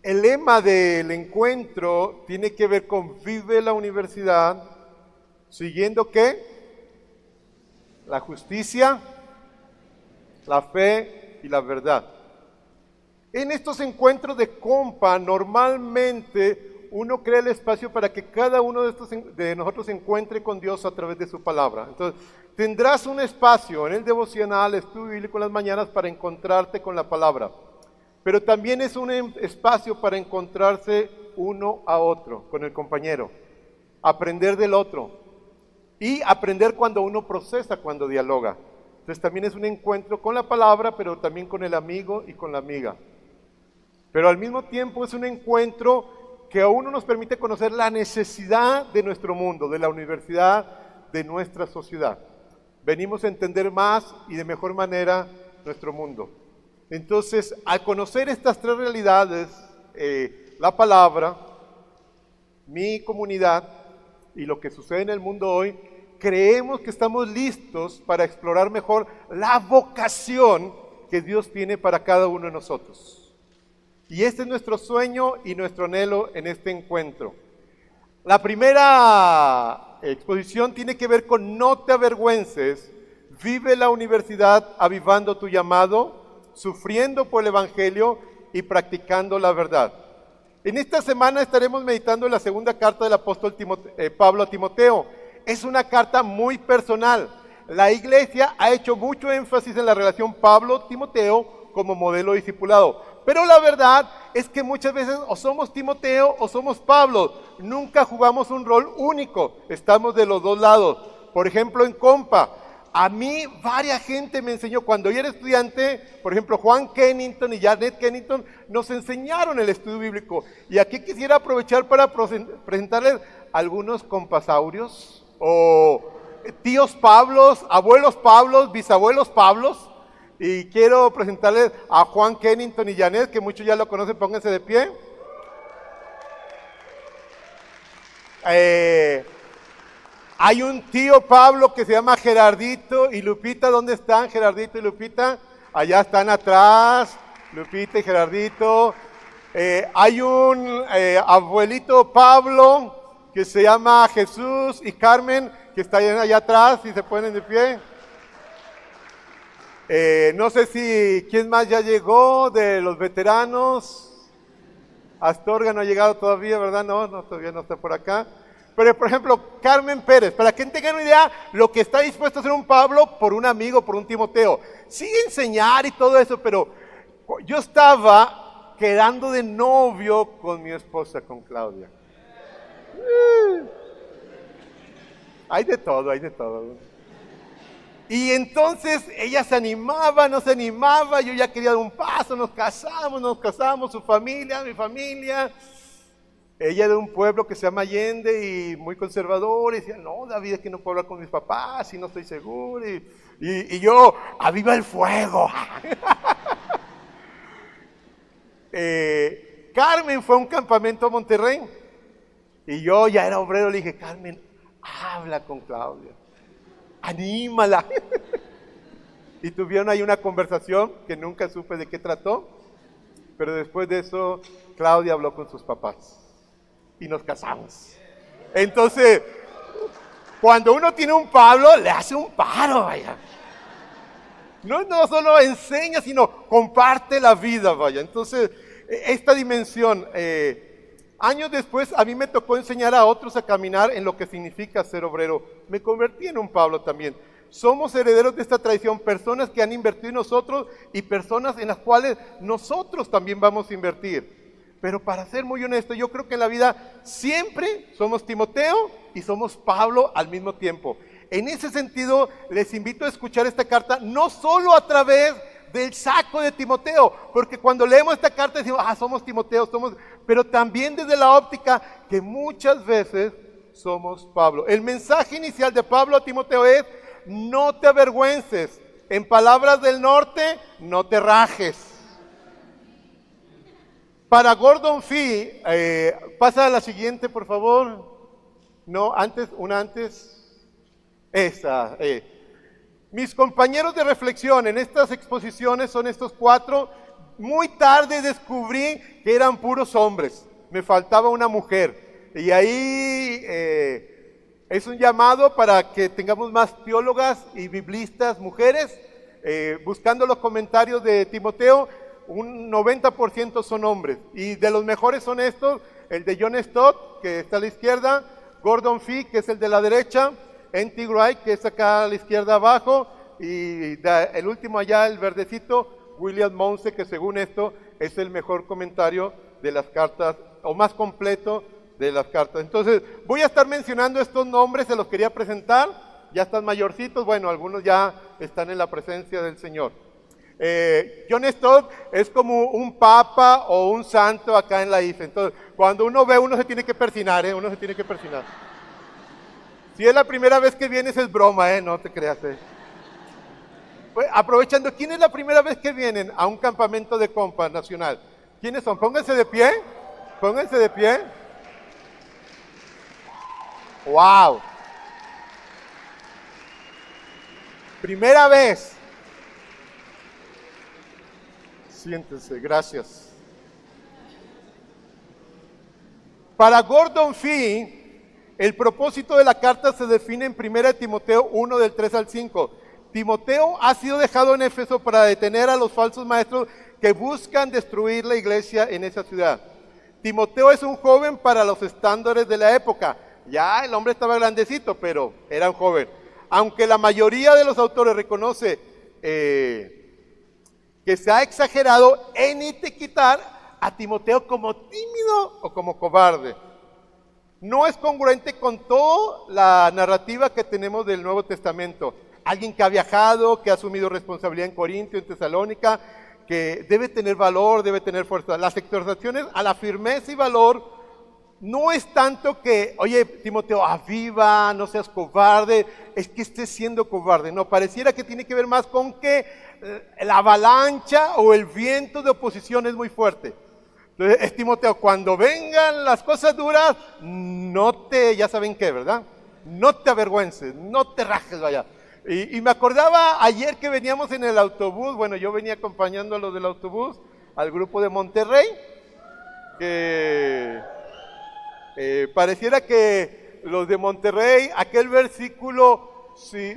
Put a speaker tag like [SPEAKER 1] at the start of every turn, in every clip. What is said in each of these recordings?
[SPEAKER 1] El lema del encuentro tiene que ver con vive la universidad, siguiendo ¿qué? La justicia, la fe y la verdad. En estos encuentros de compa, normalmente uno crea el espacio para que cada uno de nosotros se encuentre con Dios a través de su palabra. Entonces, tendrás un espacio en el devocional, estudio bíblico en las mañanas para encontrarte con la palabra. Pero también es un espacio para encontrarse uno a otro, con el compañero, aprender del otro y aprender cuando uno procesa, cuando dialoga. Entonces también es un encuentro con la palabra, pero también con el amigo y con la amiga. Pero al mismo tiempo es un encuentro que a uno nos permite conocer la necesidad de nuestro mundo, de la universidad, de nuestra sociedad. Venimos a entender más y de mejor manera nuestro mundo. Entonces, al conocer estas tres realidades, la palabra, mi comunidad y lo que sucede en el mundo hoy, creemos que estamos listos para explorar mejor la vocación que Dios tiene para cada uno de nosotros. Y este es nuestro sueño y nuestro anhelo en este encuentro. La primera exposición tiene que ver con no te avergüences, vive la universidad avivando tu llamado, sufriendo por el Evangelio y practicando la verdad. En esta semana estaremos meditando en la segunda carta del apóstol Pablo a Timoteo. Es una carta muy personal. La iglesia ha hecho mucho énfasis en la relación Pablo-Timoteo como modelo discipulado. Pero la verdad es que muchas veces o somos Timoteo o somos Pablo. Nunca jugamos un rol único. Estamos de los dos lados. Por ejemplo, en compa. A mí, varias gente me enseñó, cuando yo era estudiante, por ejemplo, Juan Kennington y Janet Kennington, nos enseñaron el estudio bíblico. Y aquí quisiera aprovechar para presentarles algunos compasaurios, o tíos Pablos, abuelos Pablos, bisabuelos Pablos. Y quiero presentarles a Juan Kennington y Janet, que muchos ya lo conocen, pónganse de pie. Hay un tío Pablo que se llama Gerardito y Lupita. ¿Dónde están Gerardito y Lupita? Allá están atrás, Lupita y Gerardito. Hay un abuelito Pablo que se llama Jesús y Carmen, que está allá atrás, si se ponen de pie. No sé si quién más ya llegó de los veteranos. Astorga no ha llegado todavía, ¿verdad? No, todavía no está por acá. Pero, por ejemplo, Carmen Pérez, para que tengan una idea, lo que está dispuesto a hacer un Pablo por un amigo, por un Timoteo. Sí enseñar y todo eso, pero yo estaba quedando de novio con mi esposa, con Claudia. Hay de todo, hay de todo. Y entonces ella se animaba, no se animaba, yo ya quería dar un paso, nos casamos, su familia, mi familia. Ella de un pueblo que se llama Allende y muy conservador, y decía, no, David, es que no puedo hablar con mis papás y no estoy seguro. Y yo, aviva el fuego. Carmen fue a un campamento a Monterrey y yo ya era obrero, le dije, Carmen, habla con Claudia, anímala. Y tuvieron ahí una conversación que nunca supe de qué trató, pero después de eso Claudia habló con sus papás y nos casamos. Entonces, cuando uno tiene un Pablo, le hace un paro, vaya. No solo enseña, sino comparte la vida, vaya. Entonces, esta dimensión, años después, a mí me tocó enseñar a otros a caminar en lo que significa ser obrero. Me convertí en un Pablo también. Somos herederos de esta tradición, personas que han invertido en nosotros y personas en las cuales nosotros también vamos a invertir. Pero para ser muy honesto, yo creo que en la vida siempre somos Timoteo y somos Pablo al mismo tiempo. En ese sentido, les invito a escuchar esta carta, no solo a través del saco de Timoteo, porque cuando leemos esta carta decimos, somos Timoteo, pero también desde la óptica que muchas veces somos Pablo. El mensaje inicial de Pablo a Timoteo es, no te avergüences. En palabras del norte, no te rajes. Para Gordon Fee, pasa a la siguiente, por favor. No, una antes. Esa. Mis compañeros de reflexión en estas exposiciones son estos 4. Muy tarde descubrí que eran puros hombres, me faltaba una mujer. Y ahí es un llamado para que tengamos más teólogas y biblistas mujeres. Buscando los comentarios de Timoteo, un 90% son hombres. Y de los mejores son estos, el de John Stott, que está a la izquierda, Gordon Fee, que es el de la derecha, N.T. Wright, que es acá a la izquierda abajo, y el último allá, el verdecito, William Monse, que según esto es el mejor comentario de las cartas, o más completo de las cartas. Entonces, voy a estar mencionando estos nombres, se los quería presentar, ya están mayorcitos, bueno, algunos ya están en la presencia del Señor. John Stott es como un papa o un santo acá en la IFE. Entonces, cuando uno ve, uno se tiene que persinar, uno se tiene que persinar. Si es la primera vez que vienes es broma, no te creas. Pues, aprovechando, ¿quién es la primera vez que vienen a un campamento de compa nacional? ¿Quiénes son? Pónganse de pie, pónganse de pie. ¡Wow! Primera vez. Siéntense, gracias. Para Gordon Fee, el propósito de la carta se define en 1 Timoteo 1 del 3 al 5. Timoteo ha sido dejado en Éfeso para detener a los falsos maestros que buscan destruir la iglesia en esa ciudad. Timoteo es un joven para los estándares de la época. Ya el hombre estaba grandecito, pero era un joven. Aunque la mayoría de los autores reconoce que se ha exagerado en etiquetar a Timoteo como tímido o como cobarde. No es congruente con toda la narrativa que tenemos del Nuevo Testamento. Alguien que ha viajado, que ha asumido responsabilidad en Corintio, en Tesalónica, que debe tener valor, debe tener fuerza. Las exhortaciones a la firmeza y valor no es tanto que, oye, Timoteo, aviva, no seas cobarde, es que estés siendo cobarde. No, pareciera que tiene que ver más con que la avalancha o el viento de oposición es muy fuerte. Entonces, es Timoteo, cuando vengan las cosas duras, ya saben qué, ¿verdad? No te avergüences, no te rajes, vaya. Y me acordaba ayer que veníamos en el autobús, bueno, yo venía acompañando a los del autobús, al grupo de Monterrey, que pareciera que los de Monterrey, aquel versículo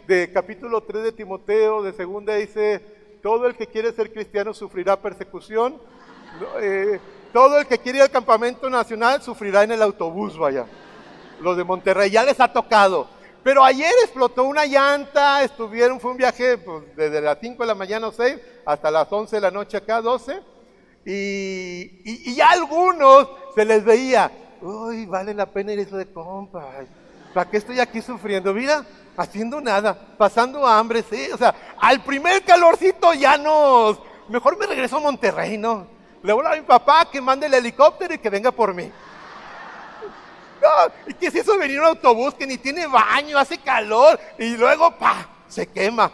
[SPEAKER 1] de capítulo 3 de Timoteo, de segunda, dice, todo el que quiere ser cristiano sufrirá persecución, todo el que quiere ir al campamento nacional sufrirá en el autobús, vaya. Los de Monterrey ya les ha tocado. Pero ayer explotó una llanta, fue un viaje pues, desde las 5 de la mañana o 6 hasta las 11 de la noche acá, 12. Y ya a algunos se les veía, uy, vale la pena ir eso de compa. ¿Para qué estoy aquí sufriendo? Mira, haciendo nada, pasando hambre, sí. O sea, al primer calorcito mejor me regreso a Monterrey, ¿no? Le voy a mi papá que mande el helicóptero y que venga por mí. No, ¿y qué es eso de venir a un autobús que ni tiene baño, hace calor y luego, se quema?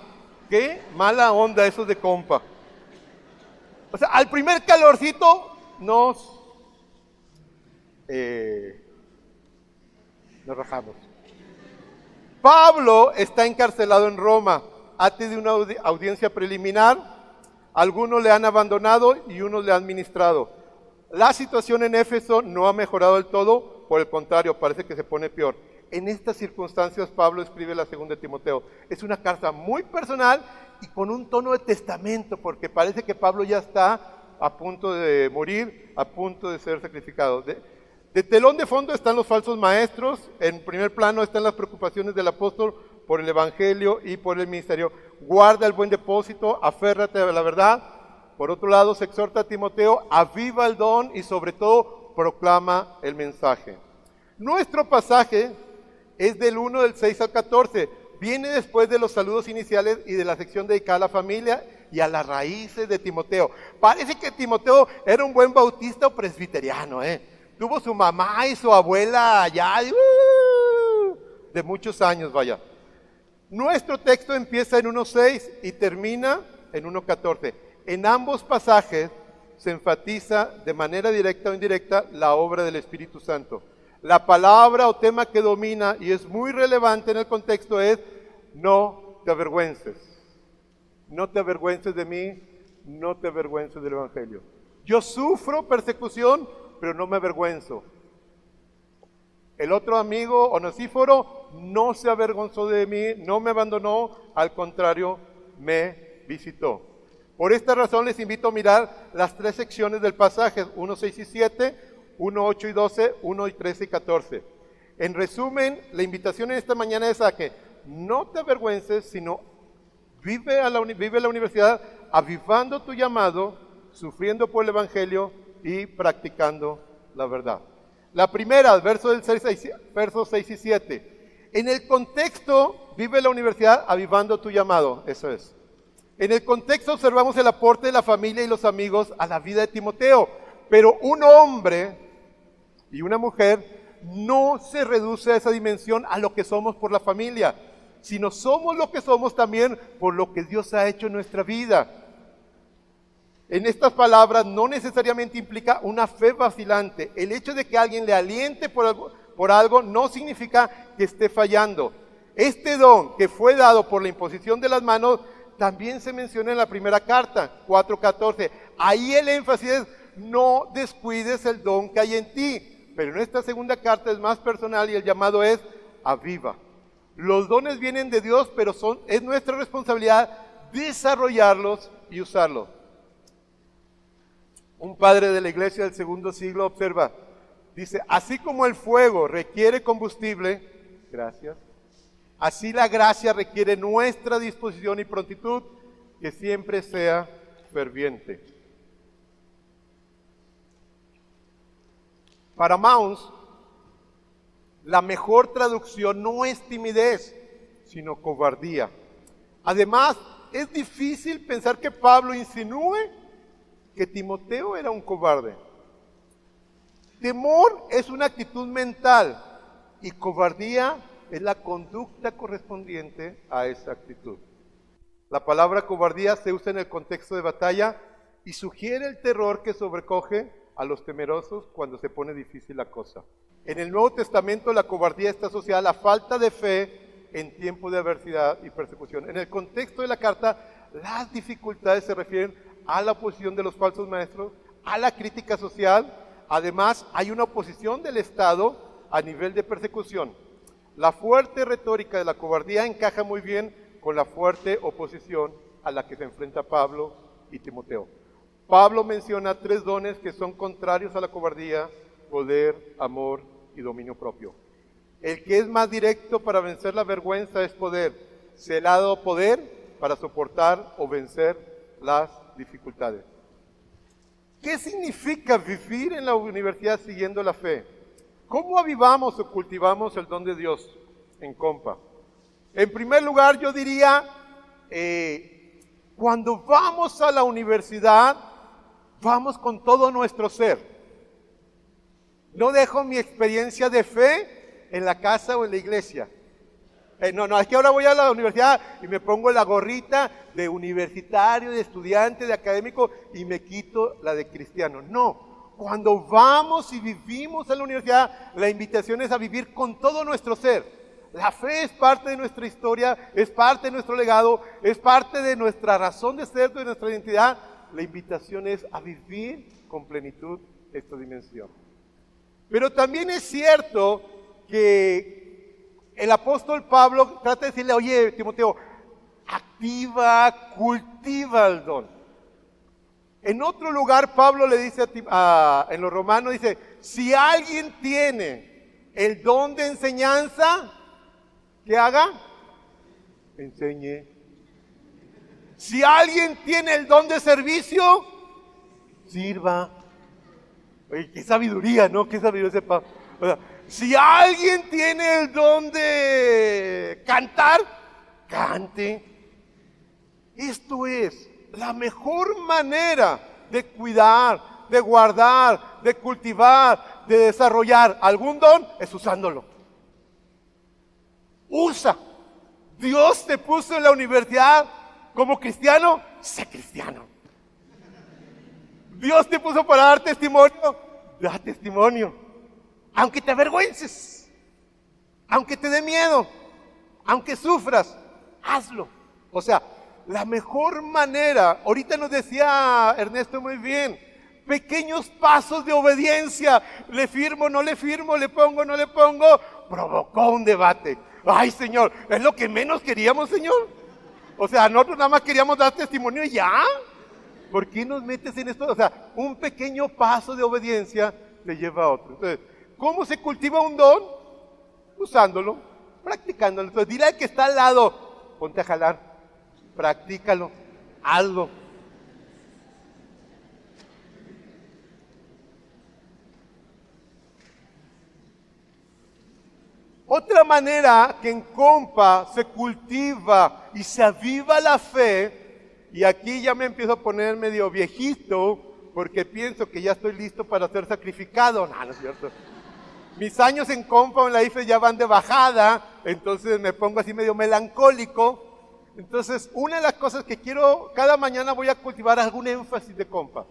[SPEAKER 1] Qué mala onda eso de compa. O sea, al primer calorcito nos rajamos. Pablo está encarcelado en Roma, ha tenido una audiencia preliminar, algunos le han abandonado y unos le han ministrado. La situación en Éfeso no ha mejorado del todo, por el contrario, parece que se pone peor. En estas circunstancias Pablo escribe la segunda de Timoteo. Es una carta muy personal y con un tono de testamento, porque parece que Pablo ya está a punto de morir, a punto de ser sacrificado. De telón de fondo están los falsos maestros, en primer plano están las preocupaciones del apóstol por el evangelio y por el ministerio. Guarda el buen depósito, aférrate a la verdad. Por otro lado, se exhorta a Timoteo, aviva el don y sobre todo proclama el mensaje. Nuestro pasaje es del 1 del 6 al 14. Viene después de los saludos iniciales y de la sección dedicada a la familia y a las raíces de Timoteo. Parece que Timoteo era un buen bautista o presbiteriano, Tuvo su mamá y su abuela allá de muchos años, vaya. Nuestro texto empieza en 1.6 y termina en 1.14. En ambos pasajes se enfatiza de manera directa o indirecta la obra del Espíritu Santo. La palabra o tema que domina y es muy relevante en el contexto es no te avergüences. No te avergüences de mí, no te avergüences del Evangelio. Yo sufro persecución, pero no me avergüenzo. El otro amigo, Onesíforo, no se avergonzó de mí, no me abandonó, al contrario, me visitó. Por esta razón les invito a mirar las 3 secciones del pasaje, 1, 6 y 7, 1, 8 y 12, 1 y 13 y 14. En resumen, la invitación en esta mañana es a que no te avergüences, sino vive la universidad avivando tu llamado, sufriendo por el Evangelio y practicando la verdad. La primera, versos 6 y 7. En el contexto, vive la universidad avivando tu llamado, eso es. En el contexto observamos el aporte de la familia y los amigos a la vida de Timoteo, pero un hombre y una mujer no se reduce a esa dimensión a lo que somos por la familia, sino somos lo que somos también por lo que Dios ha hecho en nuestra vida. En estas palabras no necesariamente implica una fe vacilante. El hecho de que alguien le aliente por algo no significa que esté fallando. Este don que fue dado por la imposición de las manos también se menciona en la primera carta, 4:14. Ahí el énfasis es: no descuides el don que hay en ti. Pero en esta segunda carta es más personal y el llamado es: aviva. Los dones vienen de Dios, pero es nuestra responsabilidad desarrollarlos y usarlos. Un padre de la iglesia del segundo siglo observa, dice: así como el fuego requiere combustible, gracias, así la gracia requiere nuestra disposición y prontitud, que siempre sea ferviente. Para Mounce, la mejor traducción no es timidez, sino cobardía. Además, es difícil pensar que Pablo insinúe que Timoteo era un cobarde. Temor es una actitud mental y cobardía es la conducta correspondiente a esa actitud. La palabra cobardía se usa en el contexto de batalla y sugiere el terror que sobrecoge a los temerosos cuando se pone difícil la cosa. En el Nuevo Testamento la cobardía está asociada a la falta de fe en tiempo de adversidad y persecución. En el contexto de la carta, las dificultades se refieren a la oposición de los falsos maestros, a la crítica social. Además, hay una oposición del Estado a nivel de persecución. La fuerte retórica de la cobardía encaja muy bien con la fuerte oposición a la que se enfrenta Pablo y Timoteo. Pablo menciona 3 dones que son contrarios a la cobardía: poder, amor y dominio propio. El que es más directo para vencer la vergüenza es poder. Se le ha dado poder para soportar o vencer las dificultades. ¿Qué significa vivir en la universidad siguiendo la fe? ¿Cómo avivamos o cultivamos el don de Dios en Compa? En primer lugar, yo diría, cuando vamos a la universidad, vamos con todo nuestro ser. No dejo mi experiencia de fe en la casa o en la iglesia. No, es que ahora voy a la universidad y me pongo la gorrita de universitario, de estudiante, de académico y me quito la de cristiano. No, cuando vamos y vivimos en la universidad, la invitación es a vivir con todo nuestro ser. La fe es parte de nuestra historia, es parte de nuestro legado, es parte de nuestra razón de ser, de nuestra identidad. La invitación es a vivir con plenitud esta dimensión. Pero también es cierto que el apóstol Pablo trata de decirle: oye, Timoteo, activa, cultiva el don. En otro lugar, Pablo le dice en los Romanos, dice: si alguien tiene el don de enseñanza, ¿qué haga? Enseñe. Si alguien tiene el don de servicio, sirva. Oye, qué sabiduría, ¿no? Qué sabiduría ese Pablo. O sea, si alguien tiene el don de cantar, cante. Esto es la mejor manera de cuidar, de guardar, de cultivar, de desarrollar algún don, es usándolo. Usa. Dios te puso en la universidad como cristiano, sé cristiano. Dios te puso para dar testimonio, da testimonio. Aunque te avergüences, aunque te dé miedo, aunque sufras, hazlo. O sea, la mejor manera, ahorita nos decía Ernesto muy bien, pequeños pasos de obediencia, le firmo, no le firmo, le pongo, no le pongo, provocó un debate. Ay, Señor, es lo que menos queríamos, Señor. O sea, nosotros nada más queríamos dar testimonio y ya. ¿Por qué nos metes en esto? O sea, un pequeño paso de obediencia te lleva a otro. Entonces, ¿cómo se cultiva un don? Usándolo, practicándolo. Entonces, dile al que está al lado, ponte a jalar, practícalo, hazlo. Otra manera que en Compa se cultiva y se aviva la fe, y aquí ya me empiezo a poner medio viejito, porque pienso que ya estoy listo para ser sacrificado. No, no es cierto. Mis años en Compa o en la IFE ya van de bajada, entonces me pongo así medio melancólico. Entonces, una de las cosas que quiero, cada mañana voy a cultivar algún énfasis de Compa.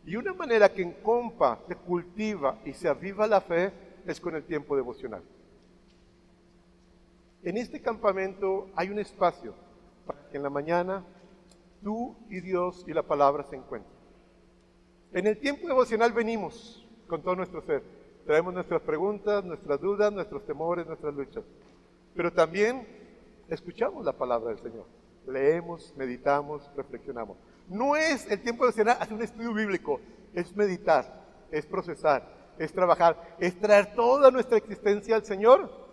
[SPEAKER 1] Y una manera que en Compa se cultiva y se aviva la fe es con el tiempo devocional. En este campamento hay un espacio para que en la mañana tú y Dios y la palabra se encuentren. En el tiempo devocional venimos con todo nuestro ser. Traemos nuestras preguntas, nuestras dudas, nuestros temores, nuestras luchas. Pero también escuchamos la palabra del Señor. Leemos, meditamos, reflexionamos. No es el tiempo devocional hacer un estudio bíblico, es meditar, es procesar, es trabajar, es traer toda nuestra existencia al Señor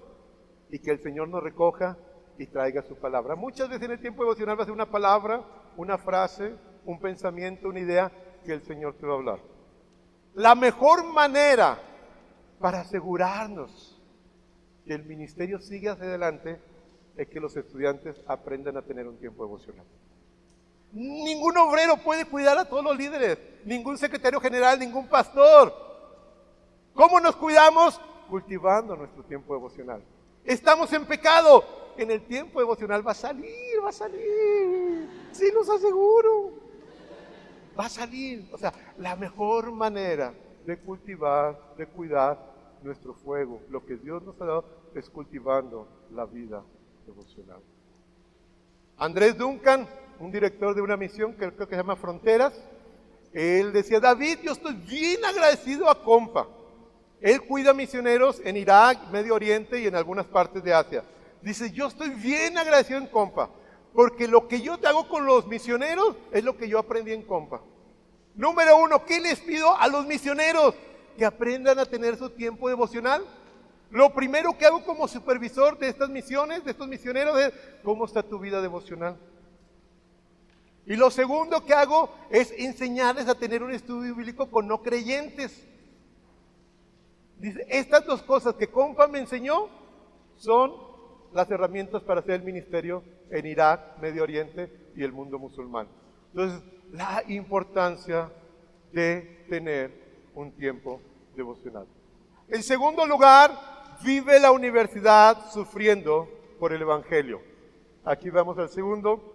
[SPEAKER 1] y que el Señor nos recoja y traiga su palabra. Muchas veces en el tiempo devocional va a ser una palabra, una frase, un pensamiento, una idea que el Señor te va a hablar. La mejor manera para asegurarnos que el ministerio siga hacia adelante es que los estudiantes aprendan a tener un tiempo devocional. Ningún obrero puede cuidar a todos los líderes, ningún secretario general, ningún pastor. ¿Cómo nos cuidamos? Cultivando nuestro tiempo devocional. Estamos en pecado, en el tiempo devocional va a salir, sí los aseguro, va a salir. O sea, la mejor manera de cultivar, de cuidar nuestro fuego, lo que Dios nos ha dado, es cultivando la vida devocional. Andrés Duncan, un director de una misión que creo que se llama Fronteras, él decía: David, yo estoy bien agradecido a Compa. Él cuida misioneros en Irak, Medio Oriente y en algunas partes de Asia. Dice: yo estoy bien agradecido en Compa, porque lo que yo te hago con los misioneros es lo que yo aprendí en Compa. Número uno, ¿qué les pido a los misioneros? Que aprendan a tener su tiempo devocional. Lo primero que hago como supervisor de estas misiones, de estos misioneros, es: ¿cómo está tu vida devocional? Y lo segundo que hago es enseñarles a tener un estudio bíblico con no creyentes. Dice, estas dos cosas que Compa me enseñó son las herramientas para hacer el ministerio en Irak, Medio Oriente y el mundo musulmán. Entonces, la importancia de tener un tiempo devocional. En segundo lugar, vive la universidad sufriendo por el Evangelio. Aquí vamos al segundo.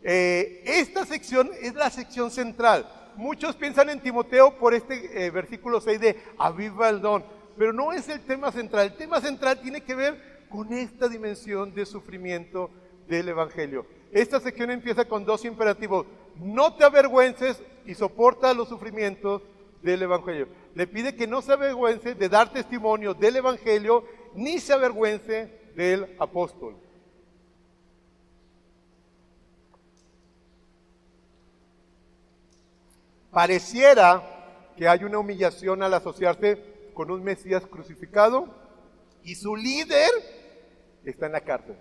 [SPEAKER 1] Esta sección es la sección central. Muchos piensan en Timoteo por este versículo 6 de aviva el don. Pero no es el tema central. El tema central tiene que ver con esta dimensión de sufrimiento del Evangelio. Esta sección empieza con dos imperativos: no te avergüences y soporta los sufrimientos del Evangelio. Le pide que no se avergüence de dar testimonio del Evangelio, ni se avergüence del apóstol. Pareciera que hay una humillación al asociarse con un Mesías crucificado y su líder está en la cárcel.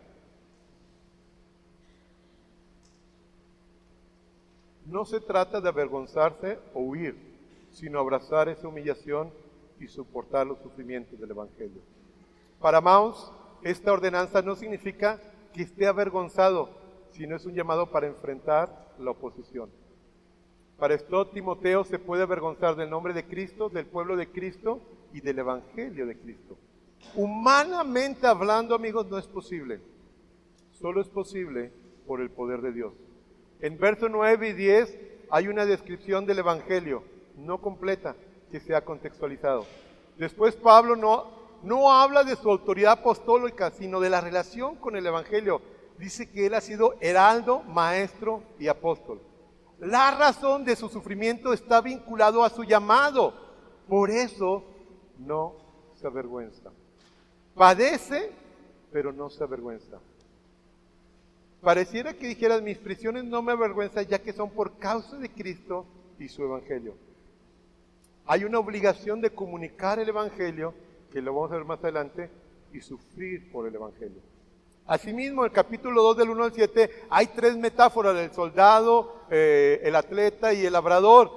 [SPEAKER 1] No se trata de avergonzarse o huir, sino abrazar esa humillación y soportar los sufrimientos del Evangelio. Para Maus, esta ordenanza no significa que esté avergonzado, sino es un llamado para enfrentar la oposición. Para esto, Timoteo se puede avergonzar del nombre de Cristo, del pueblo de Cristo y del Evangelio de Cristo. Humanamente hablando, amigos, no es posible. Solo es posible por el poder de Dios. En versos 9 y 10 hay una descripción del Evangelio, no completa, que se ha contextualizado. Después Pablo no habla de su autoridad apostólica, sino de la relación con el Evangelio. dice que él ha sido heraldo, maestro y apóstol. La razón de su sufrimiento está vinculado a su llamado. Por eso no se avergüenza. Padece, pero no se avergüenza. Pareciera que dijeras, mis prisiones no me avergüenzan, ya que son por causa de Cristo y su evangelio. Hay una obligación de comunicar el evangelio, que lo vamos a ver más adelante, y sufrir por el evangelio. Asimismo, en el capítulo 2 del 1 al 7 hay 3 metáforas del soldado, el atleta y el labrador.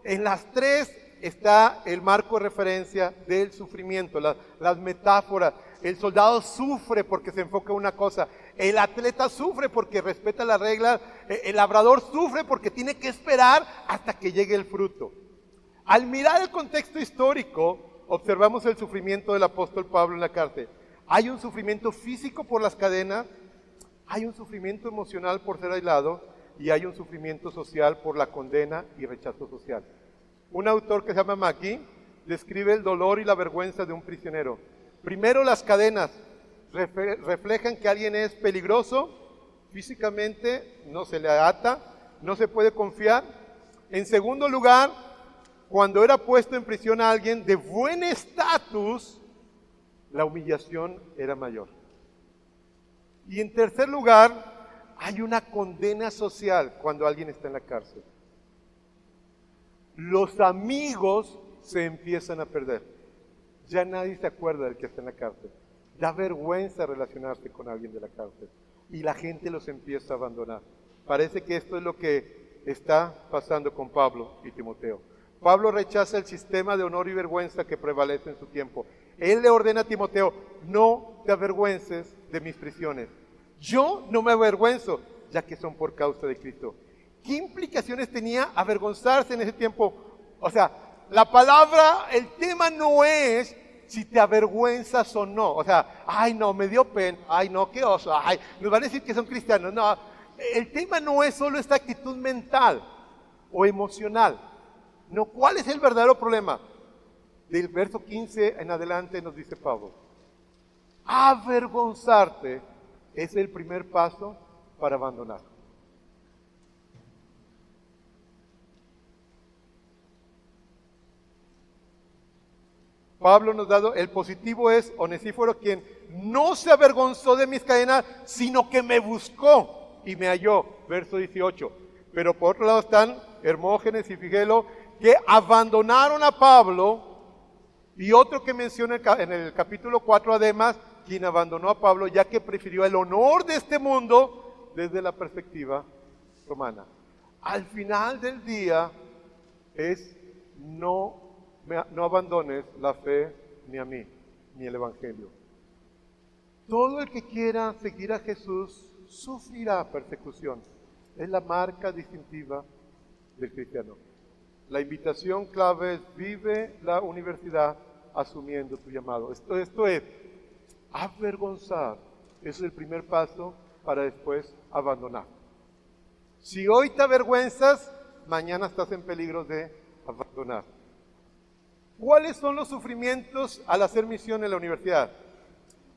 [SPEAKER 1] En las 3 está el marco de referencia del sufrimiento, las metáforas. El soldado sufre porque se enfoca en una cosa, el atleta sufre porque respeta las reglas, el labrador sufre porque tiene que esperar hasta que llegue el fruto. Al mirar el contexto histórico, observamos el sufrimiento del apóstol Pablo en la cárcel. Hay un sufrimiento físico por las cadenas, hay un sufrimiento emocional por ser aislado y hay un sufrimiento social por la condena y rechazo social. Un autor que se llama McGee describe el dolor y la vergüenza de un prisionero. Primero, las cadenas reflejan que alguien es peligroso, físicamente no se le ata, no se puede confiar. En segundo lugar, cuando era puesto en prisión a alguien de buen estatus, la humillación era mayor. Y en tercer lugar, hay una condena social cuando alguien está en la cárcel. Los amigos se empiezan a perder. Ya nadie se acuerda del que está en la cárcel. Da vergüenza relacionarse con alguien de la cárcel. Y la gente los empieza a abandonar. Parece que esto es lo que está pasando con Pablo y Timoteo. Pablo rechaza el sistema de honor y vergüenza que prevalece en su tiempo. Él le ordena a Timoteo, no te avergüences de mis prisiones. Yo no me avergüenzo, ya que son por causa de Cristo. ¿Qué implicaciones tenía avergonzarse en ese tiempo? O sea, la palabra, el tema no es si te avergüenzas o no. O sea, ay no, me dio pena, ay no, qué oso, ay, nos van a decir que son cristianos. No, el tema no es solo esta actitud mental o emocional. No, ¿cuál es el verdadero problema? Del verso 15 en adelante nos dice Pablo, avergonzarte es el primer paso para abandonar. Pablo nos ha dado, el positivo es Onesíforo, quien no se avergonzó de mis cadenas, sino que me buscó y me halló. Verso 18. Pero por otro lado están Hermógenes y Figelo, que abandonaron a Pablo, y otro que menciona en el capítulo 4, además, quien abandonó a Pablo, ya que prefirió el honor de este mundo desde la perspectiva romana. Al final del día es no abandones la fe ni a mí, ni el Evangelio. Todo el que quiera seguir a Jesús sufrirá persecución. Es la marca distintiva del cristiano. La invitación clave es vive la universidad asumiendo tu llamado. Esto es avergonzar. Ese es el primer paso para después abandonar. Si hoy te avergüenzas, mañana estás en peligro de abandonar. ¿Cuáles son los sufrimientos al hacer misión en la universidad?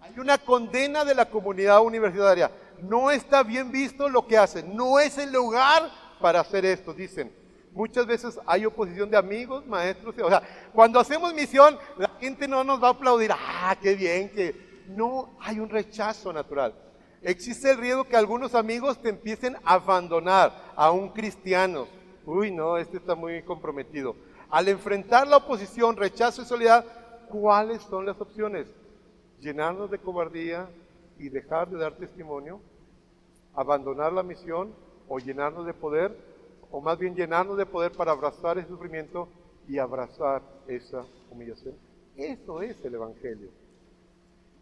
[SPEAKER 1] Hay una condena de la comunidad universitaria. No está bien visto lo que hacen. No es el lugar para hacer esto, dicen. Muchas veces hay oposición de amigos, maestros. O sea, cuando hacemos misión, la gente no nos va a aplaudir. ¡Ah, qué bien! No, hay un rechazo natural. Existe el riesgo que algunos amigos te empiecen a abandonar, aún cristianos. Uy, no, este está muy comprometido. Al enfrentar la oposición, rechazo y soledad, ¿cuáles son las opciones? Llenarnos de cobardía y dejar de dar testimonio, abandonar la misión o llenarnos de poder, o más bien llenarnos de poder para abrazar el sufrimiento y abrazar esa humillación. Eso es el Evangelio.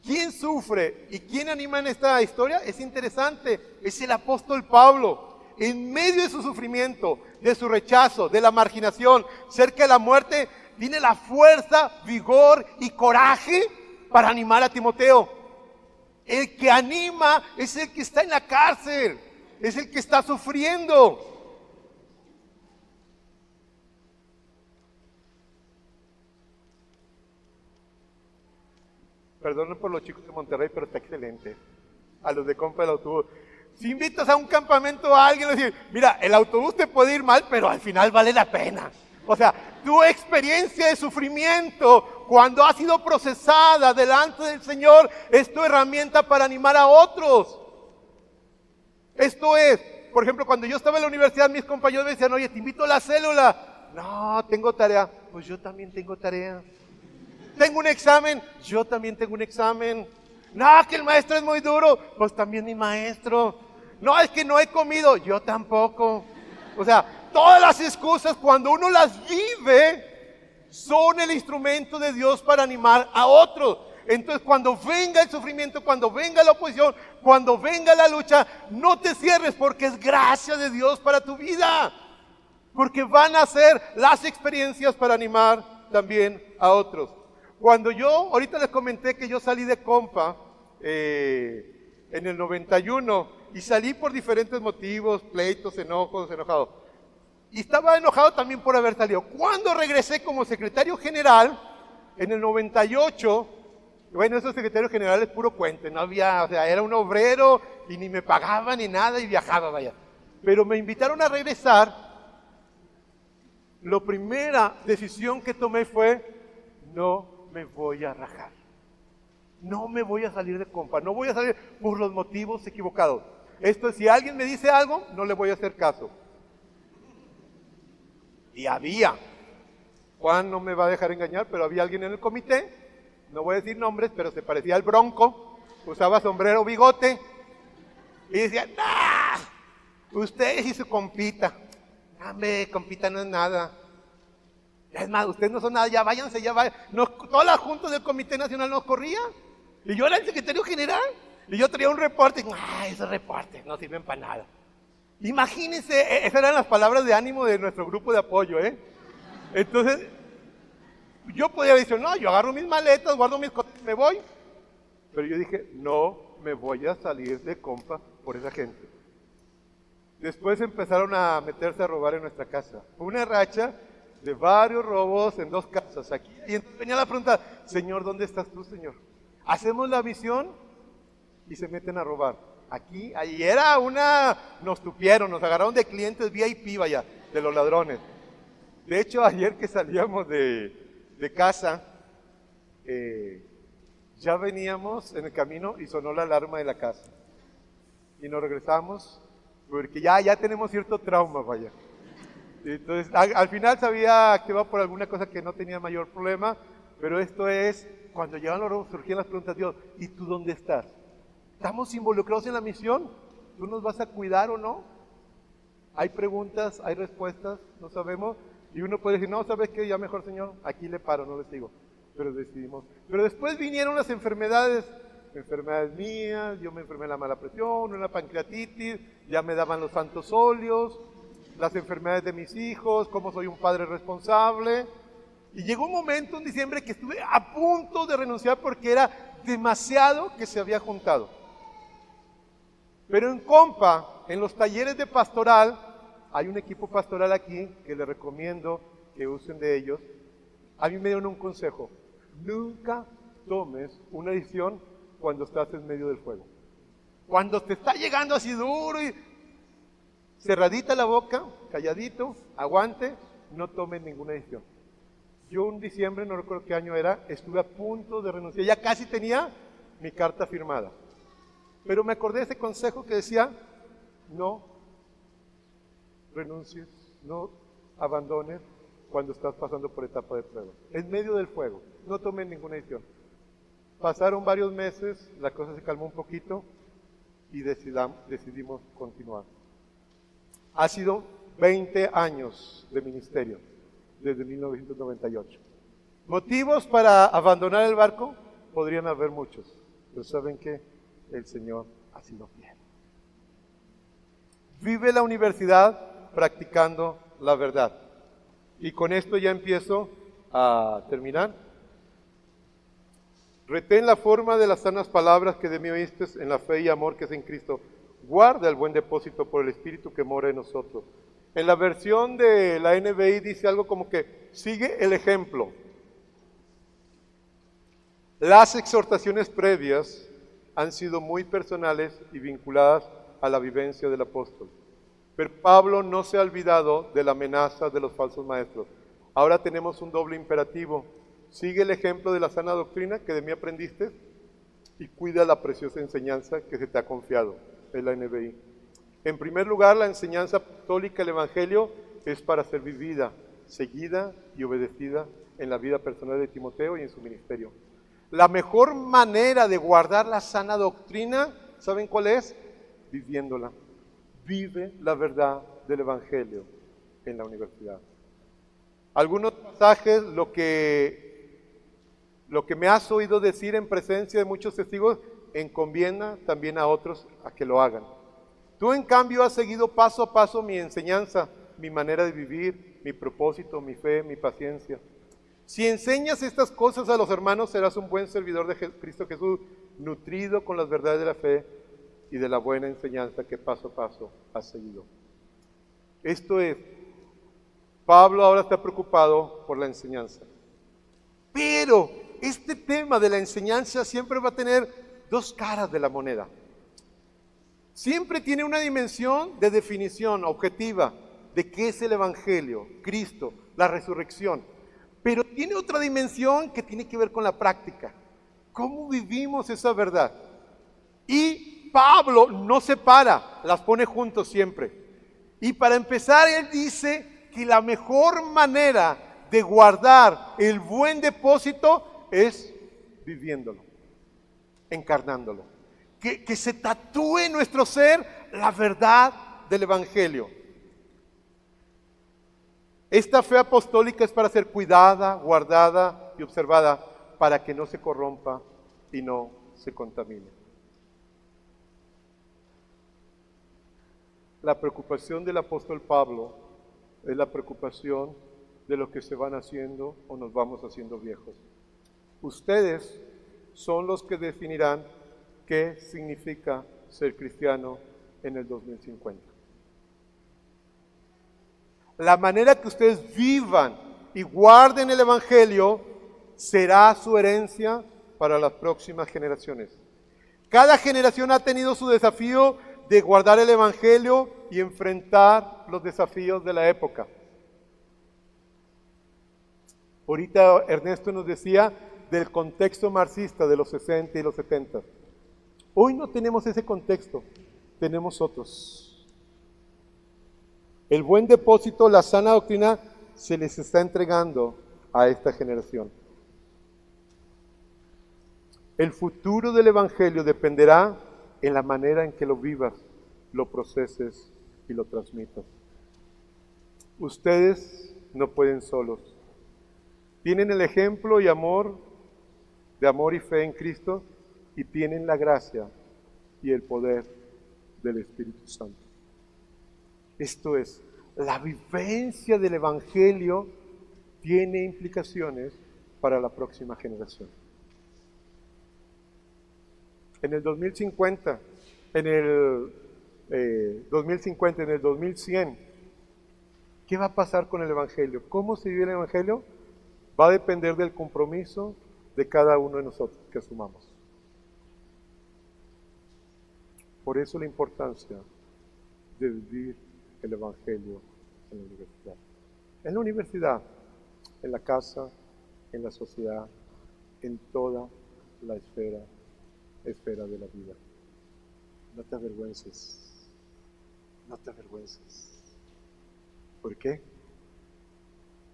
[SPEAKER 1] ¿Quién sufre y quién anima en esta historia? Es interesante, es el apóstol Pablo. En medio de su sufrimiento, de su rechazo, de la marginación, cerca de la muerte, tiene la fuerza, vigor y coraje para animar a Timoteo. El que anima es el que está en la cárcel, es el que está sufriendo. Perdonen por los chicos de Monterrey, pero está excelente. a los de compa del autobús. Si invitas a un campamento a alguien, le dices, mira, el autobús te puede ir mal, pero al final vale la pena. O sea, tu experiencia de sufrimiento, cuando ha sido procesada delante del Señor, es tu herramienta para animar a otros. Esto es, por ejemplo, cuando yo estaba en la universidad, mis compañeros me decían, oye, te invito a la célula. No, tengo tarea. Pues yo también tengo tarea. Tengo un examen. Yo también tengo un examen. No, que el maestro es muy duro. Pues también mi maestro. No, es que no he comido. Yo tampoco. O sea, todas las excusas, cuando uno las vive, son el instrumento de Dios para animar a otros. Entonces, cuando venga el sufrimiento, cuando venga la oposición, cuando venga la lucha, no te cierres, porque es gracia de Dios para tu vida. Porque van a ser las experiencias para animar también a otros. Cuando yo, ahorita les comenté que yo salí de compa en el 91 y salí por diferentes motivos, pleitos, enojado. Y estaba enojado también por haber salido. Cuando regresé como secretario general, en el 98, bueno, esos secretarios generales puro cuento, no había, o sea, era un obrero y ni me pagaban ni nada y viajaba, vaya. Pero me invitaron a regresar. La primera decisión que tomé fue, no me voy a rajar. No me voy a salir de compa, no voy a salir por los motivos equivocados. Esto es, si alguien me dice algo, no le voy a hacer caso. Y había, Juan no me va a dejar engañar, pero había alguien en el comité, no voy a decir nombres, pero se parecía al Bronco, usaba sombrero, bigote, y decía, ¡nah! Ustedes y su compita. Hombre, compita no es nada. Es más, ustedes no son nada, ya váyanse, ya vayan. Todas las juntas del Comité Nacional nos corrían. Y yo era el secretario general. Y yo traía un reporte. Esos reportes no sirven para nada. Imagínense, esas eran las palabras de ánimo de nuestro grupo de apoyo, ¿eh? Entonces, yo podía decir, no, yo agarro mis maletas, guardo mis cosas y me voy. Pero yo dije, no me voy a salir de compa por esa gente. Después empezaron a meterse a robar en nuestra casa. Fue una racha de varios robos en 2 casas aquí. Y entonces venía la pregunta, Señor, ¿dónde estás tú, Señor? Hacemos la visión y se meten a robar. Aquí, ahí era nos tupieron, nos agarraron de clientes VIP, vaya, de los ladrones. De hecho, ayer que salíamos de casa, ya veníamos en el camino y sonó la alarma de la casa. Y nos regresamos, porque ya tenemos cierto trauma, vaya. Entonces, al final se había activado por alguna cosa que no tenía mayor problema, pero esto es, cuando llegan los robos, surgían las preguntas, Dios, ¿y tú dónde estás? ¿Estamos involucrados en la misión? ¿Tú nos vas a cuidar o no? Hay preguntas, hay respuestas, no sabemos, y uno puede decir, no, ¿sabes qué? Ya mejor, Señor, aquí le paro, no le sigo. Pero decidimos. Pero después vinieron las enfermedades mías, yo me enfermé de la mala presión, una pancreatitis, ya me daban los santos óleos, las enfermedades de mis hijos, cómo soy un padre responsable. Y llegó un momento en diciembre que estuve a punto de renunciar porque era demasiado que se había juntado. Pero en compa, en los talleres de pastoral, hay un equipo pastoral aquí que les recomiendo que usen de ellos. A mí me dieron un consejo: nunca tomes una decisión cuando estás en medio del fuego. Cuando te está llegando así duro y cerradita la boca, calladito, aguante, no tomes ninguna decisión. Yo en diciembre, no recuerdo qué año era, estuve a punto de renunciar, ya casi tenía mi carta firmada. Pero me acordé de ese consejo que decía, no renuncies, no abandones cuando estás pasando por etapa de prueba. En medio del fuego, no tomes ninguna decisión. Pasaron varios meses, la cosa se calmó un poquito y decidimos continuar. Ha sido 20 años de ministerio, desde 1998. ¿Motivos para abandonar el barco? Podrían haber muchos, pero ¿saben qué? El Señor ha sido fiel. Vive la universidad practicando la verdad. Y con esto ya empiezo a terminar. Retén la forma de las sanas palabras que de mí oíste en la fe y amor que es en Cristo. Guarda el buen depósito por el Espíritu que mora en nosotros. En la versión de la NBI dice algo como que sigue el ejemplo. Las exhortaciones previas han sido muy personales y vinculadas a la vivencia del apóstol. Pero Pablo no se ha olvidado de la amenaza de los falsos maestros. Ahora tenemos un doble imperativo. Sigue el ejemplo de la sana doctrina que de mí aprendiste y cuida la preciosa enseñanza que se te ha confiado. Es la NBI. En primer lugar, la enseñanza apostólica del Evangelio es para ser vivida, seguida y obedecida en la vida personal de Timoteo y en su ministerio. La mejor manera de guardar la sana doctrina, ¿saben cuál es? Viviéndola. Vive la verdad del Evangelio en la universidad. Algunos pasajes, lo que me has oído decir en presencia de muchos testigos, encomienda también a otros a que lo hagan. Tú, en cambio, has seguido paso a paso mi enseñanza, mi manera de vivir, mi propósito, mi fe, mi paciencia. Si enseñas estas cosas a los hermanos, serás un buen servidor de Cristo Jesús, nutrido con las verdades de la fe y de la buena enseñanza que paso a paso has seguido. Esto es, Pablo ahora está preocupado por la enseñanza. Pero este tema de la enseñanza siempre va a tener dos caras de la moneda. Siempre tiene una dimensión de definición objetiva de qué es el Evangelio, Cristo, la resurrección. Pero tiene otra dimensión que tiene que ver con la práctica. ¿Cómo vivimos esa verdad? Y Pablo no separa, las pone juntos siempre. Y para empezar, él dice que la mejor manera de guardar el buen depósito es viviéndolo, encarnándolo. Que se tatúe en nuestro ser la verdad del Evangelio. Esta fe apostólica es para ser cuidada, guardada y observada para que no se corrompa y no se contamine. La preocupación del apóstol Pablo es la preocupación de los que se van haciendo o nos vamos haciendo viejos. Ustedes son los que definirán qué significa ser cristiano en el 2050. La manera que ustedes vivan y guarden el Evangelio será su herencia para las próximas generaciones. Cada generación ha tenido su desafío de guardar el Evangelio y enfrentar los desafíos de la época. Ahorita Ernesto nos decía del contexto marxista de los 60 y los 70. Hoy no tenemos ese contexto, tenemos otros. El buen depósito, la sana doctrina, se les está entregando a esta generación. El futuro del Evangelio dependerá en la manera en que lo vivas, lo proceses y lo transmitas. Ustedes no pueden solos. Tienen el ejemplo y amor, de amor y fe en Cristo, y tienen la gracia y el poder del Espíritu Santo. Esto es, la vivencia del Evangelio tiene implicaciones para la próxima generación. En el 2050, en el 2100, ¿qué va a pasar con el Evangelio? ¿Cómo se vive el Evangelio? Va a depender del compromiso de cada uno de nosotros que asumamos. Por eso la importancia de vivir el Evangelio en la universidad. En la universidad, en la casa, en la sociedad, en toda la esfera de la vida. No te avergüences. No te avergüences. ¿Por qué?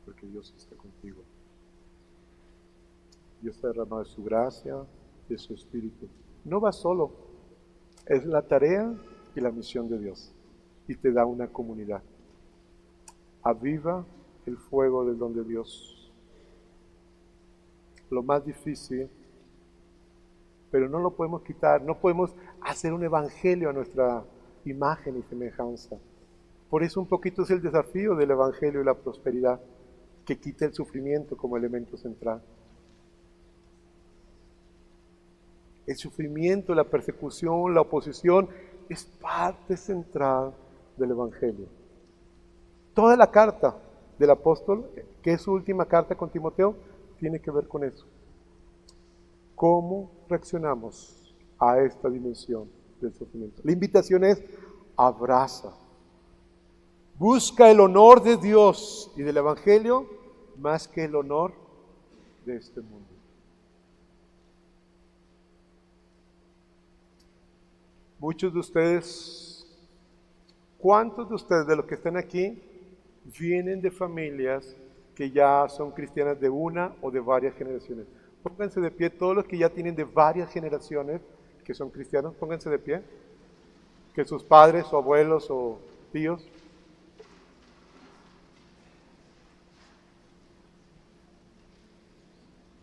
[SPEAKER 1] Porque Dios está contigo. Dios te ha derramado de su gracia, de su Espíritu. No vas solo. Es la tarea y la misión de Dios. Y te da una comunidad. Aviva el fuego del don de Dios. Lo más difícil, pero no lo podemos quitar. No podemos hacer un evangelio a nuestra imagen y semejanza. Por eso un poquito es el desafío del evangelio y la prosperidad, que quita el sufrimiento como elemento central. El sufrimiento, la persecución, la oposición es parte central del Evangelio. Toda la carta del apóstol, que es su última carta con Timoteo, tiene que ver con eso. ¿Cómo reaccionamos a esta dimensión del sufrimiento. La invitación es: abraza. Busca el honor de Dios y del Evangelio más que el honor de este mundo. Muchos de ustedes, ¿cuántos de ustedes de los que están aquí vienen de familias que ya son cristianas de una o de varias generaciones? Pónganse de pie todos los que ya tienen de varias generaciones que son cristianos, pónganse de pie. Que sus padres o abuelos o tíos.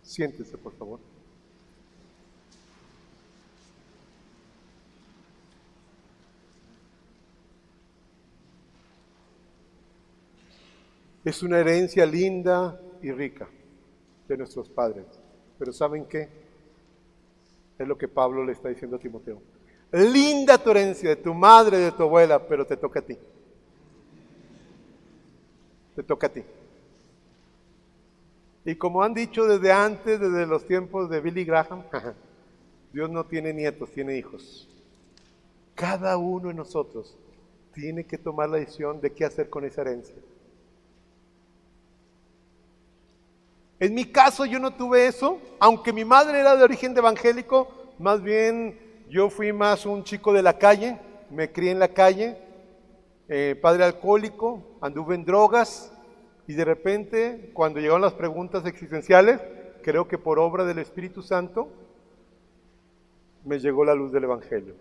[SPEAKER 1] Siéntese, por favor. Es una herencia linda y rica de nuestros padres. Pero ¿saben qué? Es lo que Pablo le está diciendo a Timoteo. Linda tu herencia de tu madre, de tu abuela, pero te toca a ti. Te toca a ti. Y como han dicho desde antes, desde los tiempos de Billy Graham, Dios no tiene nietos, tiene hijos. Cada uno de nosotros tiene que tomar la decisión de qué hacer con esa herencia. En mi caso yo no tuve eso, aunque mi madre era de origen evangélico, más bien yo fui más un chico de la calle, me crié en la calle, padre alcohólico, anduve en drogas y de repente cuando llegaron las preguntas existenciales, creo que por obra del Espíritu Santo, me llegó la luz del Evangelio.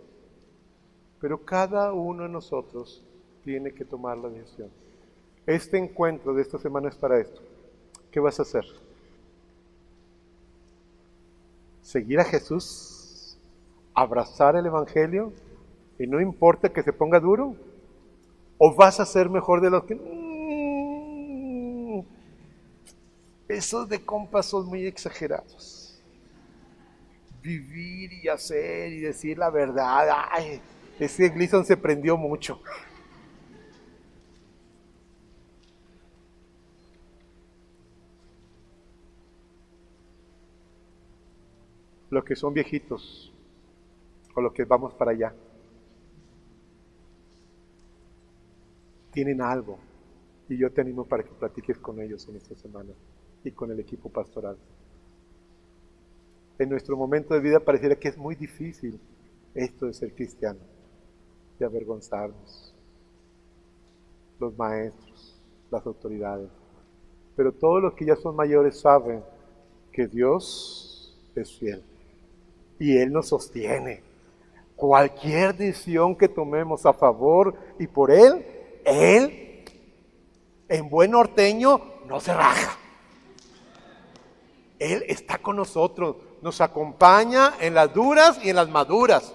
[SPEAKER 1] Pero cada uno de nosotros tiene que tomar la decisión. Este encuentro de esta semana es para esto. ¿Qué vas a hacer? ¿Seguir a Jesús? ¿Abrazar el Evangelio? Y no importa que se ponga duro. ¿O vas a ser mejor de los que... esos de compas son muy exagerados. Vivir y hacer y decir la verdad. Ay, ese Gleason se prendió mucho. Los que son viejitos o los que vamos para allá tienen algo y yo te animo para que platiques con ellos en esta semana y con el equipo pastoral. En nuestro momento de vida pareciera que es muy difícil esto de ser cristiano, de avergonzarnos, los maestros, las autoridades, pero todos los que ya son mayores saben que Dios es fiel. Y Él nos sostiene. Cualquier decisión que tomemos a favor y por Él, en buen norteño, no se raja. Él está con nosotros, nos acompaña en las duras y en las maduras.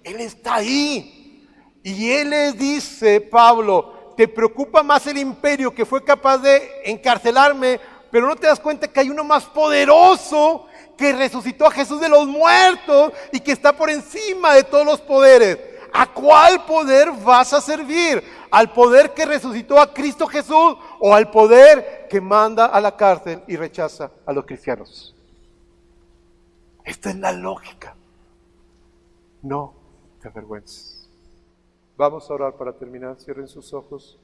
[SPEAKER 1] Él está ahí. Y Él les dice, Pablo, te preocupa más el imperio que fue capaz de encarcelarme, pero no te das cuenta que hay uno más poderoso que resucitó a Jesús de los muertos y que está por encima de todos los poderes. ¿A cuál poder vas a servir? ¿Al poder que resucitó a Cristo Jesús o al poder que manda a la cárcel y rechaza a los cristianos? Esta es la lógica. No te avergüences. Vamos a orar para terminar. Cierren sus ojos.